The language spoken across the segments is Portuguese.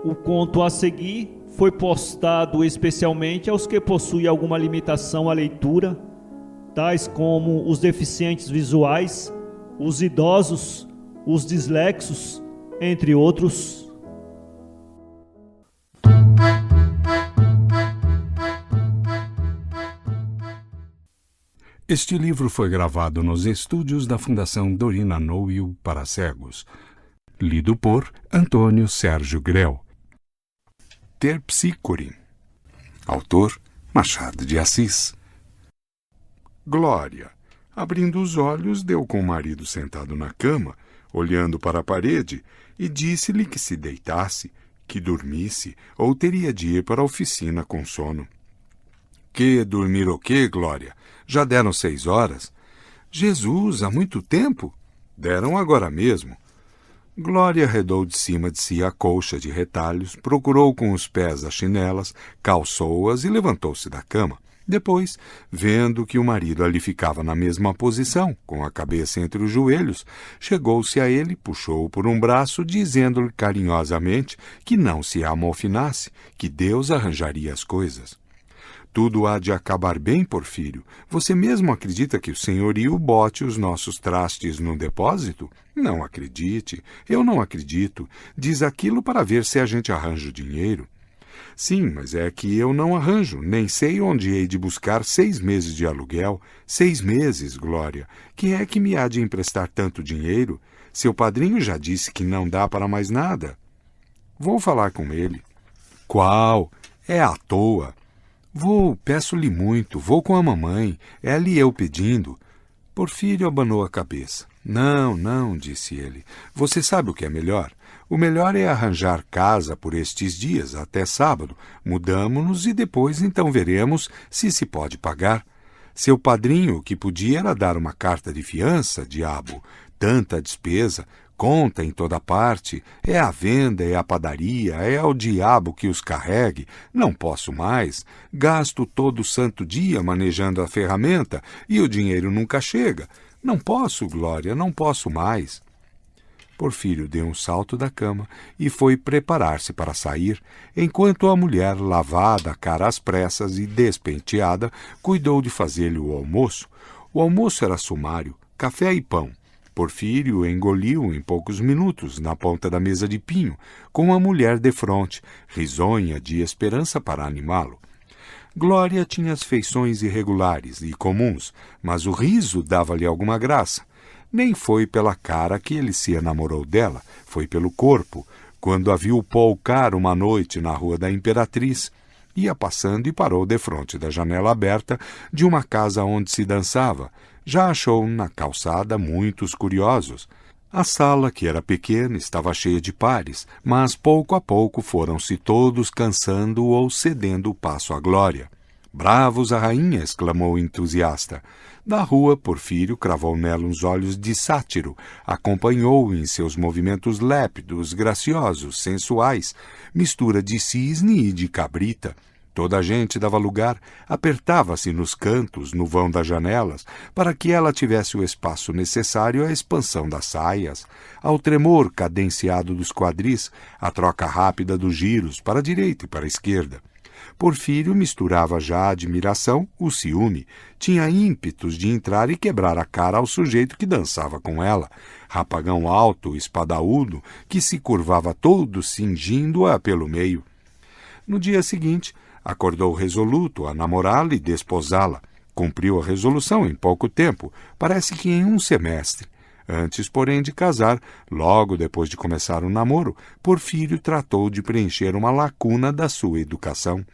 O conto a seguir foi postado especialmente aos que possuem alguma limitação à leitura, tais como os deficientes visuais, os idosos, os dislexos, entre outros. Este livro foi gravado nos estúdios da Fundação Dorina Noel para cegos. Lido por Antônio Sérgio Grell. Terpsícore. Autor Machado de Assis. Glória, abrindo os olhos, deu com o marido sentado na cama, olhando para a parede, e disse-lhe que se deitasse, que dormisse, ou teria de ir para a oficina com sono. Que dormir o quê, Glória? Já deram 6 horas. Jesus, há muito tempo? Deram agora mesmo. Glória arredou de cima de si a colcha de retalhos, procurou com os pés as chinelas, calçou-as e levantou-se da cama. Depois, vendo que o marido ali ficava na mesma posição, com a cabeça entre os joelhos, chegou-se a ele, puxou-o por um braço, dizendo-lhe carinhosamente que não se amofinasse, que Deus arranjaria as coisas. Tudo há de acabar bem, Porfírio. Você mesmo acredita que o senhorio bote os nossos trastes no depósito? Não acredite. Eu não acredito. Diz aquilo para ver se a gente arranja o dinheiro. Sim, mas é que eu não arranjo. Nem sei onde hei de buscar 6 meses de aluguel. 6 meses, Glória. Quem é que me há de emprestar tanto dinheiro? Seu padrinho já disse que não dá para mais nada. Vou falar com ele. Qual? É à toa. Vou, peço-lhe muito, vou com a mamãe, ela e eu pedindo. Porfírio abanou a cabeça. Não, não, disse ele. Você sabe o que é melhor? O melhor é arranjar casa por estes dias, até sábado. Mudamo-nos e depois então veremos se pode pagar. Seu padrinho, o que podia era dar uma carta de fiança, diabo. Tanta despesa, conta em toda parte, é a venda, é a padaria, é ao diabo que os carregue. Não posso mais. Gasto todo santo dia manejando a ferramenta e o dinheiro nunca chega. Não posso, Glória, não posso mais. Porfírio deu um salto da cama e foi preparar-se para sair, enquanto a mulher, lavada a cara às pressas e despenteada, cuidou de fazer-lhe o almoço. O almoço era sumário, café e pão. Porfírio engoliu em poucos minutos, na ponta da mesa de pinho, com a mulher defronte, risonha de esperança para animá-lo. Glória tinha as feições irregulares e comuns, mas o riso dava-lhe alguma graça. Nem foi pela cara que ele se enamorou dela, foi pelo corpo, quando a viu polcar uma noite na Rua da Imperatriz. Ia passando e parou defronte da janela aberta de uma casa onde se dançava. Já achou na calçada muitos curiosos. A sala, que era pequena, estava cheia de pares, mas pouco a pouco foram-se todos cansando ou cedendo o passo à Glória. Bravos a rainha! Exclamou o entusiasta. Da rua, Porfírio cravou nela uns olhos de sátiro, acompanhou-o em seus movimentos lépidos, graciosos, sensuais, mistura de cisne e de cabrita. Toda a gente dava lugar, apertava-se nos cantos, no vão das janelas, para que ela tivesse o espaço necessário à expansão das saias, ao tremor cadenciado dos quadris, à troca rápida dos giros, para a direita e para a esquerda. Porfírio misturava já a admiração, o ciúme, tinha ímpetos de entrar e quebrar a cara ao sujeito que dançava com ela, rapagão alto, espadaúdo, que se curvava todo cingindo-a pelo meio. No dia seguinte, acordou resoluto a namorá-la e desposá-la. Cumpriu a resolução em pouco tempo, parece que em 1 semestre. Antes, porém, de casar, logo depois de começar o namoro, Porfírio tratou de preencher uma lacuna da sua educação.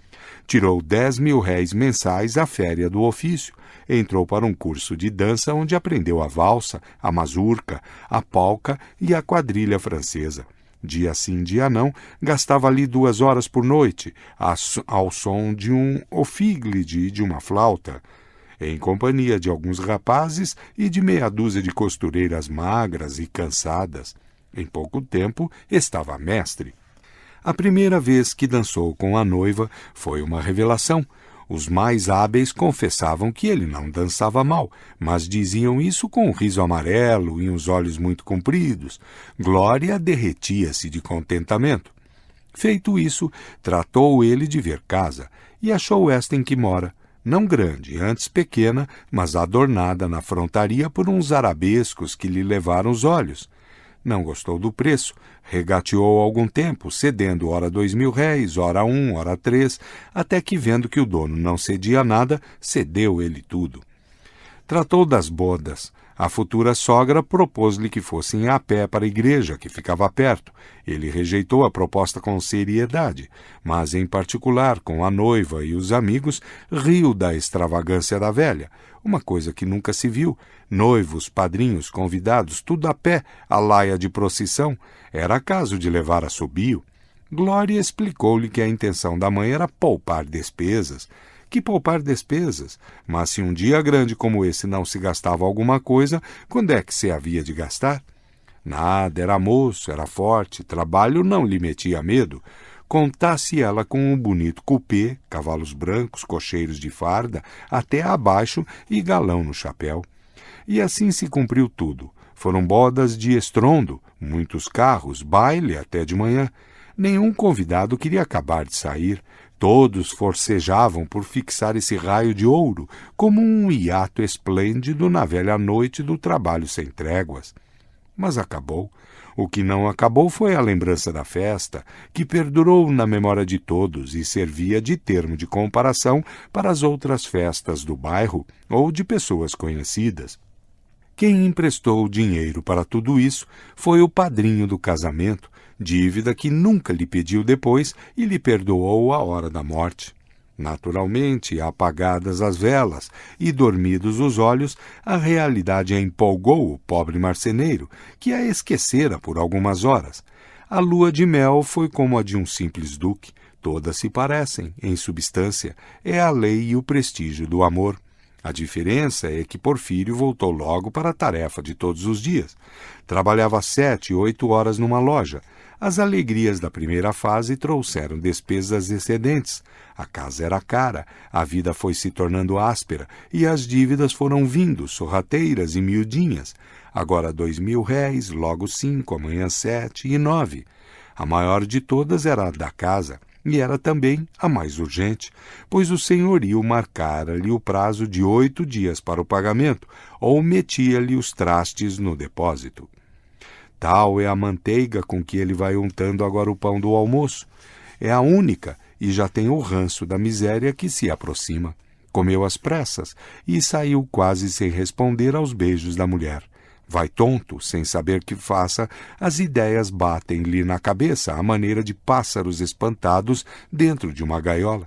Tirou 10.000 réis mensais à féria do ofício, entrou para um curso de dança onde aprendeu a valsa, a mazurca, a polca e a quadrilha francesa. Dia sim, dia não, gastava ali 2 horas por noite, ao som de um ofíglide e de uma flauta, em companhia de alguns rapazes e de meia dúzia de costureiras magras e cansadas. Em pouco tempo estava mestre. A primeira vez que dançou com a noiva foi uma revelação. Os mais hábeis confessavam que ele não dançava mal, mas diziam isso com um riso amarelo e uns olhos muito compridos. Glória derretia-se de contentamento. Feito isso, tratou ele de ver casa, e achou esta em que mora, não grande, antes pequena, mas adornada na frontaria por uns arabescos que lhe levaram os olhos. Não gostou do preço, regateou algum tempo, cedendo ora 2.000 réis, ora 1, ora 3, até que, vendo que o dono não cedia nada, cedeu ele tudo. Tratou das bodas. A futura sogra propôs-lhe que fossem a pé para a igreja, que ficava perto. Ele rejeitou a proposta com seriedade, mas, em particular, com a noiva e os amigos, riu da extravagância da velha, uma coisa que nunca se viu. Noivos, padrinhos, convidados, tudo a pé, a laia de procissão. Era caso de levar assobio. Glória explicou-lhe que a intenção da mãe era poupar despesas. Que poupar despesas? Mas se um dia grande como esse não se gastava alguma coisa, quando é que se havia de gastar? Nada, era moço, era forte, trabalho não lhe metia medo. Contasse ela com um bonito cupê, cavalos brancos, cocheiros de farda, até abaixo e galão no chapéu. E assim se cumpriu tudo. Foram bodas de estrondo, muitos carros, baile até de manhã. Nenhum convidado queria acabar de sair. Todos forcejavam por fixar esse raio de ouro, como um hiato esplêndido na velha noite do trabalho sem tréguas. Mas acabou. O que não acabou foi a lembrança da festa, que perdurou na memória de todos e servia de termo de comparação para as outras festas do bairro ou de pessoas conhecidas. Quem emprestou o dinheiro para tudo isso foi o padrinho do casamento, dívida que nunca lhe pediu depois e lhe perdoou à hora da morte. Naturalmente, apagadas as velas e dormidos os olhos, a realidade empolgou o pobre marceneiro, que a esquecera por algumas horas. A lua de mel foi como a de um simples duque. Todas se parecem, em substância, é a lei e o prestígio do amor. A diferença é que Porfírio voltou logo para a tarefa de todos os dias. Trabalhava 7, 8 horas numa loja. As alegrias da primeira fase trouxeram despesas excedentes. A casa era cara, a vida foi se tornando áspera e as dívidas foram vindo, sorrateiras e miudinhas. Agora 2.000 réis, logo 5, amanhã 7 e 9. A maior de todas era a da casa, e era também a mais urgente, pois o senhorio marcara-lhe o prazo de 8 dias para o pagamento, ou metia-lhe os trastes no depósito. Tal é a manteiga com que ele vai untando agora o pão do almoço. É a única, e já tem o ranço da miséria que se aproxima. Comeu às pressas e saiu quase sem responder aos beijos da mulher. Vai tonto, sem saber que faça, as ideias batem-lhe na cabeça à maneira de pássaros espantados dentro de uma gaiola.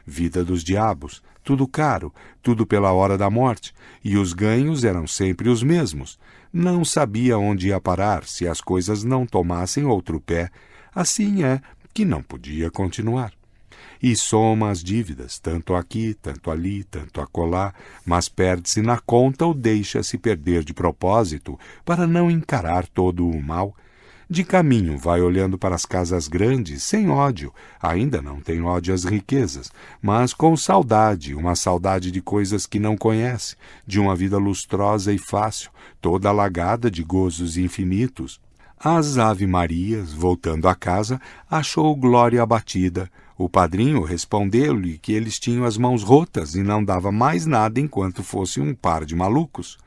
Vida dos diabos, tudo caro, tudo pela hora da morte, e os ganhos eram sempre os mesmos. Não sabia onde ia parar se as coisas não tomassem outro pé. Assim é que não podia continuar. E soma as dívidas, tanto aqui, tanto ali, tanto acolá, mas perde-se na conta ou deixa-se perder de propósito para não encarar todo o mal. De caminho vai olhando para as casas grandes, sem ódio, ainda não tem ódio às riquezas, mas com saudade, uma saudade de coisas que não conhece, de uma vida lustrosa e fácil, toda alagada de gozos infinitos. Às Ave-Marias, voltando a casa, achou Glória abatida. O padrinho respondeu-lhe que eles tinham as mãos rotas e não dava mais nada enquanto fosse um par de malucos.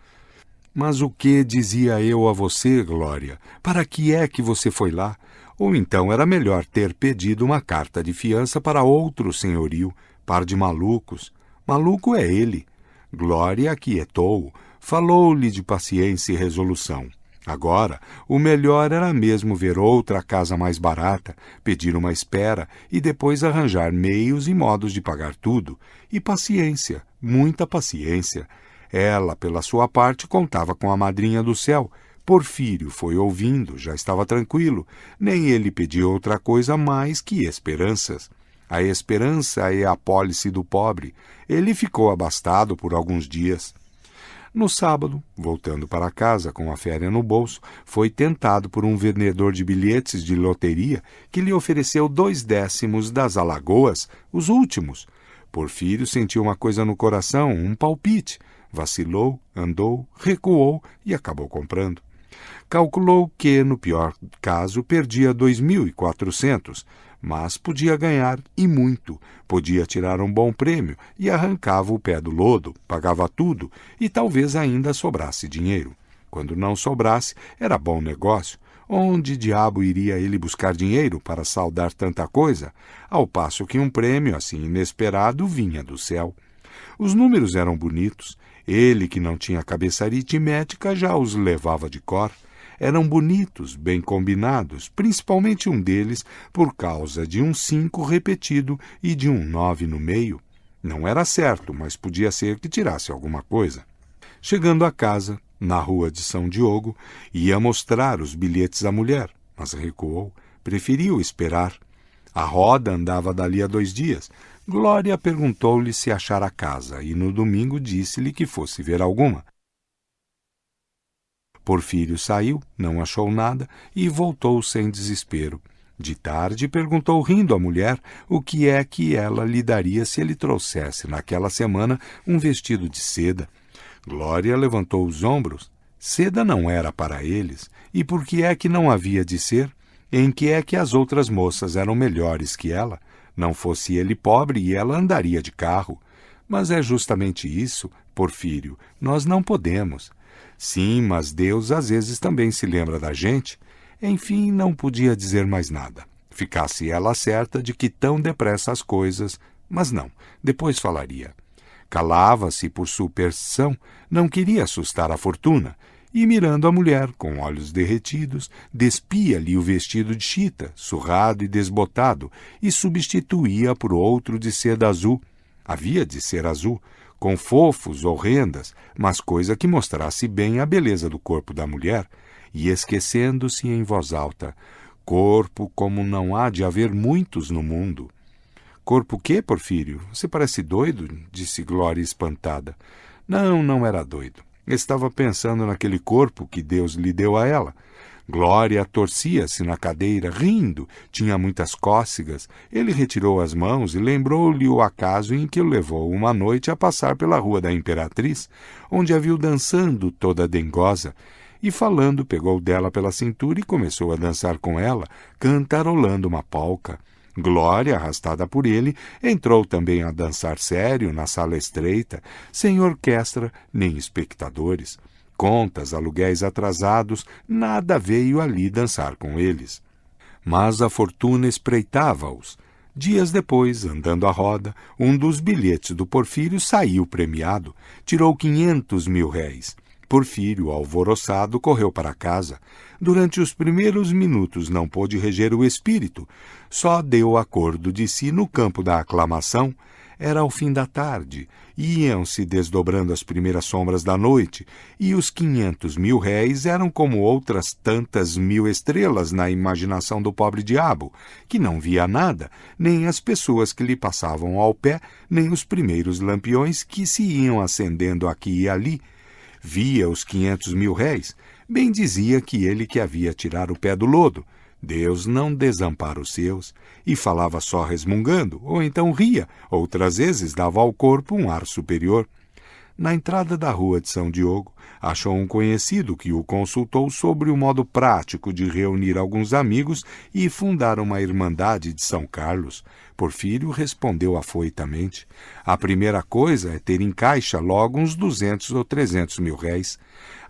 Mas o que dizia eu a você, Glória? Para que é que você foi lá? Ou então era melhor ter pedido uma carta de fiança para outro senhorio, par de malucos. Maluco é ele. Glória aquietou-o, falou-lhe de paciência e resolução. Agora, o melhor era mesmo ver outra casa mais barata, pedir uma espera e depois arranjar meios e modos de pagar tudo. E paciência, muita paciência. Ela, pela sua parte, contava com a madrinha do céu. Porfírio foi ouvindo, já estava tranquilo. Nem ele pediu outra coisa mais que esperanças. A esperança é a pólice do pobre. Ele ficou abastado por alguns dias. No sábado, voltando para casa com a féria no bolso, foi tentado por um vendedor de bilhetes de loteria que lhe ofereceu 2 décimos das Alagoas, os últimos. Porfírio sentiu uma coisa no coração, um palpite. Vacilou, andou, recuou e acabou comprando. Calculou que, no pior caso, perdia 2.400, mas podia ganhar, e muito. Podia tirar um bom prêmio e arrancava o pé do lodo, pagava tudo e talvez ainda sobrasse dinheiro. Quando não sobrasse, era bom negócio. Onde diabo iria ele buscar dinheiro para saldar tanta coisa, ao passo que um prêmio assim inesperado vinha do céu? Os números eram bonitos. Ele, que não tinha cabeça aritmética, já os levava de cor. Eram bonitos, bem combinados, principalmente um deles por causa de um 5 repetido e de um 9 no meio. Não era certo, mas podia ser que tirasse alguma coisa. Chegando a casa, na rua de São Diogo, ia mostrar os bilhetes à mulher, mas recuou, preferiu esperar. A roda andava dali a 2 dias. Glória perguntou-lhe se achara a casa e no domingo disse-lhe que fosse ver alguma. Porfírio saiu, não achou nada e voltou sem desespero. De tarde perguntou rindo à mulher o que é que ela lhe daria se ele trouxesse naquela semana um vestido de seda. Glória levantou os ombros. Seda não era para eles. E por que é que não havia de ser? Em que é que as outras moças eram melhores que ela? Não fosse ele pobre e ela andaria de carro. Mas é justamente isso, Porfírio, nós não podemos. Sim, mas Deus às vezes também se lembra da gente. Enfim, não podia dizer mais nada. Ficasse ela certa de que tão depressa as coisas... Mas não, depois falaria. Calava-se por superstição, não queria assustar a fortuna, e mirando a mulher com olhos derretidos, despia-lhe o vestido de chita, surrado e desbotado, e substituía por outro de seda azul. Havia de ser azul, com fofos ou rendas, mas coisa que mostrasse bem a beleza do corpo da mulher, e esquecendo-se em voz alta, corpo como não há de haver muitos no mundo. Corpo quê, Porfírio? Você parece doido? Disse Glória espantada. Não, não era doido. Estava pensando naquele corpo que Deus lhe deu a ela. Glória torcia-se na cadeira, rindo, tinha muitas cócegas. Ele retirou as mãos e lembrou-lhe o acaso em que o levou uma noite a passar pela Rua da Imperatriz, onde a viu dançando toda dengosa. E falando, pegou dela pela cintura e começou a dançar com ela, cantarolando uma polca. Glória, arrastada por ele, entrou também a dançar sério na sala estreita, sem orquestra nem espectadores. Contas, aluguéis atrasados, nada veio ali dançar com eles. Mas a fortuna espreitava-os. Dias depois, andando à roda, um dos bilhetes do Porfírio saiu premiado. Tirou 500.000 réis. Porfírio, alvoroçado, correu para casa. Durante os primeiros minutos não pôde reger o espírito. Só deu acordo de si no campo da aclamação. Era ao fim da tarde. Iam-se desdobrando as primeiras sombras da noite, e os 500.000 réis eram como outras tantas 1.000 estrelas na imaginação do pobre diabo, que não via nada, nem as pessoas que lhe passavam ao pé, nem os primeiros lampiões que se iam acendendo aqui e ali. Via os 500.000 réis, bem dizia que ele que havia tirado o pé do lodo. Deus não desampara os seus, e falava só resmungando, ou então ria, outras vezes dava ao corpo um ar superior. Na entrada da rua de São Diogo, achou um conhecido que o consultou sobre o modo prático de reunir alguns amigos e fundar uma irmandade de São Carlos. Porfírio respondeu afoitamente. A primeira coisa é ter em caixa logo uns 200 ou 300.000 réis.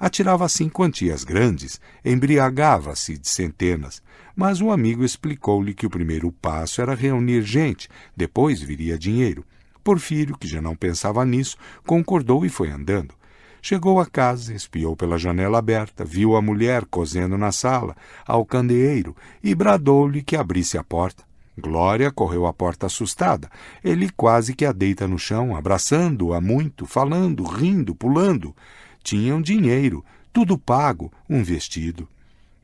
Atirava assim quantias grandes, embriagava-se de centenas, mas o amigo explicou-lhe que o primeiro passo era reunir gente, depois viria dinheiro. Porfírio, que já não pensava nisso, concordou e foi andando. Chegou a casa, espiou pela janela aberta, viu a mulher cosendo na sala, ao candeeiro, e bradou-lhe que abrisse a porta. Glória correu à porta assustada. Ele quase que a deita no chão, abraçando-a muito, falando, rindo, pulando. Tinham dinheiro, tudo pago, um vestido.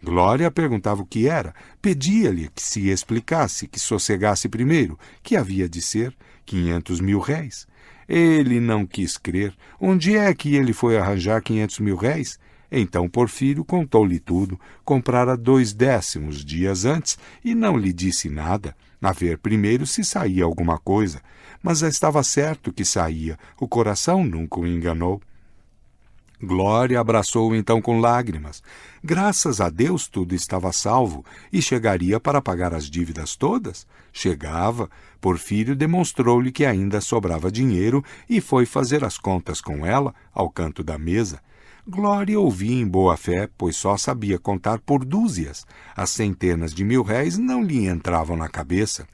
Glória perguntava o que era, pedia-lhe que se explicasse, que sossegasse primeiro, que havia de ser 500.000 réis. Ele não quis crer. Onde é que ele foi arranjar 500.000 réis? Então Porfírio contou-lhe tudo, comprara 2 décimos dias antes e não lhe disse nada, a ver primeiro se saía alguma coisa. Mas já estava certo que saía, o coração nunca o enganou. Glória abraçou-o então com lágrimas. Graças a Deus tudo estava salvo e chegaria para pagar as dívidas todas? Chegava. Porfírio demonstrou-lhe que ainda sobrava dinheiro e foi fazer as contas com ela ao canto da mesa. Glória ouvia em boa fé, pois só sabia contar por dúzias. As centenas de mil-réis não lhe entravam na cabeça.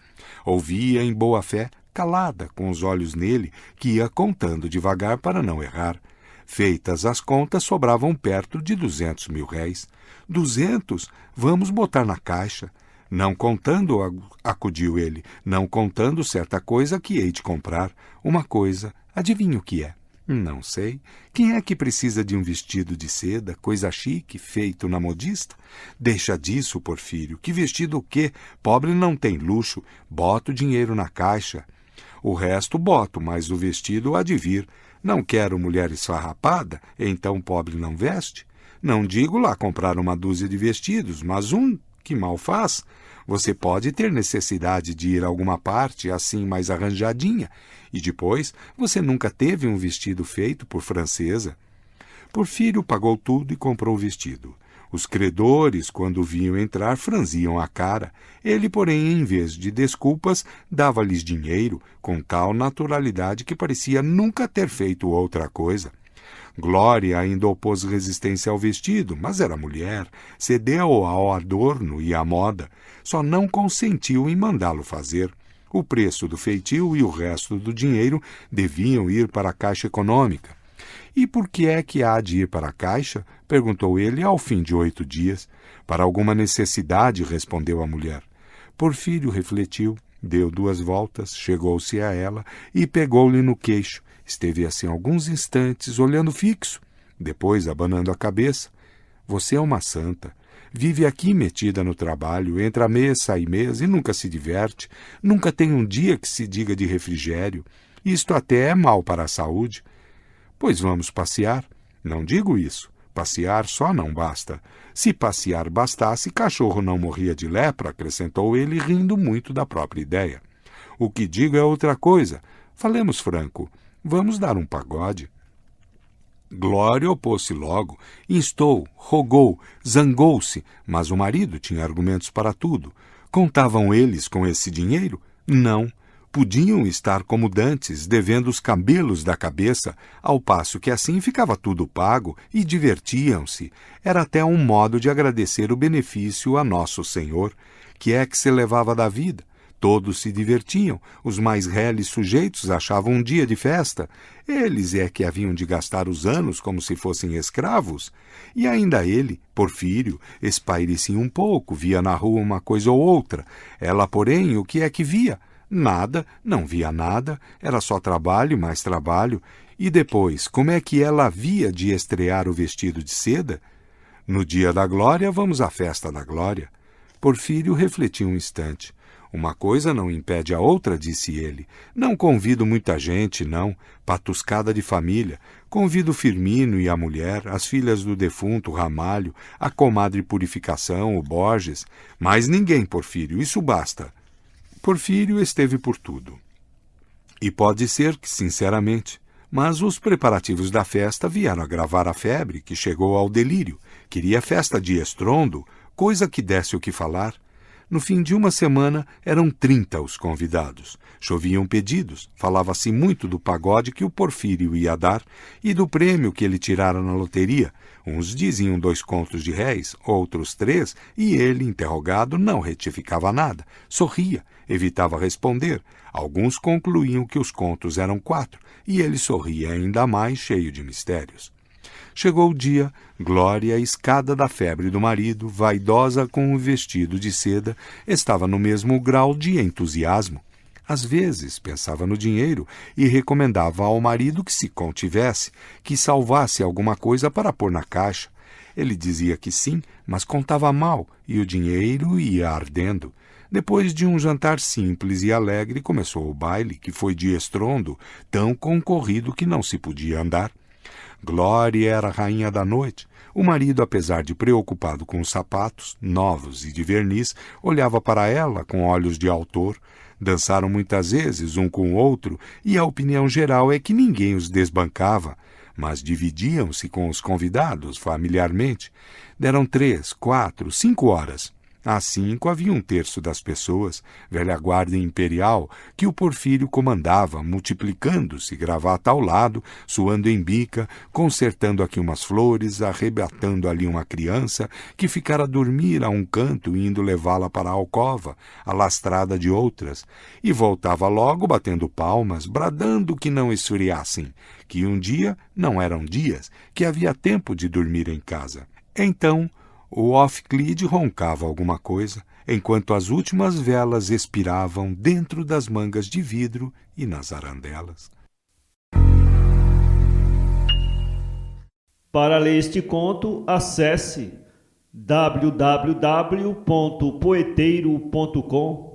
Ouvia em boa fé, calada, com os olhos nele, que ia contando devagar para não errar. Feitas as contas, sobravam perto de 200 mil-réis. 200? Vamos botar na caixa. Não contando, acudiu ele, não contando certa coisa que hei de comprar. Uma coisa, adivinha o que é? Não sei. Quem é que precisa de um vestido de seda, coisa chique, feito na modista? Deixa disso, Porfírio. Que vestido o quê? Pobre não tem luxo. Bota o dinheiro na caixa. O resto boto, mas o vestido há de vir. Não quero mulher esfarrapada, então pobre não veste. Não digo lá comprar uma dúzia de vestidos, mas que mal faz. Você pode ter necessidade de ir a alguma parte assim mais arranjadinha. E depois, você nunca teve um vestido feito por francesa. Porfírio pagou tudo e comprou o vestido. Os credores, quando o viam entrar, franziam a cara. Ele, porém, em vez de desculpas, dava-lhes dinheiro, com tal naturalidade que parecia nunca ter feito outra coisa. Glória ainda opôs resistência ao vestido, mas era mulher, cedeu ao adorno e à moda, só não consentiu em mandá-lo fazer. O preço do feitio e o resto do dinheiro deviam ir para a Caixa Econômica. E por que é que há de ir para a Caixa? Perguntou ele ao fim de 8 dias. Para alguma necessidade, respondeu a mulher. Porfírio refletiu, deu 2 voltas, chegou-se a ela e pegou-lhe no queixo. Esteve assim alguns instantes, olhando fixo. Depois, abanando a cabeça. Você é uma santa. Vive aqui metida no trabalho, entra mês, sai mês e nunca se diverte. Nunca tem um dia que se diga de refrigério. Isto até é mal para a saúde. Pois vamos passear. Não digo isso. Passear só não basta. Se passear bastasse, cachorro não morria de lepra, acrescentou ele, rindo muito da própria ideia. O que digo é outra coisa. Falemos franco. Vamos dar um pagode. Glória opôs-se logo, instou, rogou, zangou-se, mas o marido tinha argumentos para tudo. Contavam eles com esse dinheiro? Não. Podiam estar como dantes, devendo os cabelos da cabeça, ao passo que assim ficava tudo pago, e divertiam-se. Era até um modo de agradecer o benefício a Nosso Senhor, que é que se levava da vida. Todos se divertiam, os mais reles sujeitos achavam um dia de festa. Eles é que haviam de gastar os anos como se fossem escravos. E ainda ele, Porfírio, espairecia um pouco, via na rua uma coisa ou outra. Ela, porém, o que é que via? Nada, não via nada, era só trabalho, mais trabalho. E depois, como é que ela havia de estrear o vestido de seda? No dia da glória, vamos à festa da glória. Porfírio refletiu um instante. Uma coisa não impede a outra, disse ele. Não convido muita gente, não. Patuscada de família. Convido Firmino e a mulher, as filhas do defunto Ramalho, a comadre Purificação, o Borges. Mais ninguém, Porfírio, isso basta. Porfírio esteve por tudo. E pode ser que, sinceramente, mas os preparativos da festa vieram agravar a febre, que chegou ao delírio. Queria festa de estrondo, coisa que desse o que falar. No fim de uma semana, eram 30 os convidados. Choviam pedidos, falava-se muito do pagode que o Porfírio ia dar e do prêmio que ele tirara na loteria. Uns diziam 2 contos de réis, outros 3, e ele, interrogado, não retificava nada. Sorria, evitava responder. Alguns concluíam que os contos eram 4, e ele sorria ainda mais, cheio de mistérios. Chegou o dia, Glória, a escada da febre do marido, vaidosa com o vestido de seda, estava no mesmo grau de entusiasmo. Às vezes pensava no dinheiro e recomendava ao marido que se contivesse, que salvasse alguma coisa para pôr na caixa. Ele dizia que sim, mas contava mal e o dinheiro ia ardendo. Depois de um jantar simples e alegre, começou o baile, que foi de estrondo, tão concorrido que não se podia andar. Glória era a rainha da noite. O marido, apesar de preocupado com os sapatos, novos e de verniz, olhava para ela com olhos de autor. Dançaram muitas vezes um com o outro, e a opinião geral é que ninguém os desbancava. mas dividiam-se com os convidados familiarmente. Deram 3, 4, 5 horas. Às 5 havia 1/3 das pessoas, velha guarda imperial, que o Porfírio comandava, multiplicando-se, gravata ao lado, suando em bica, consertando aqui umas flores, arrebatando ali uma criança, que ficara a dormir a um canto, indo levá-la para a alcova, alastrada de outras, e voltava logo batendo palmas, bradando que não esfriassem, que um dia não eram dias, que havia tempo de dormir em casa. Então, o Ophiclide roncava alguma coisa, enquanto as últimas velas expiravam dentro das mangas de vidro e nas arandelas. Para ler este conto, acesse www.poeteiro.com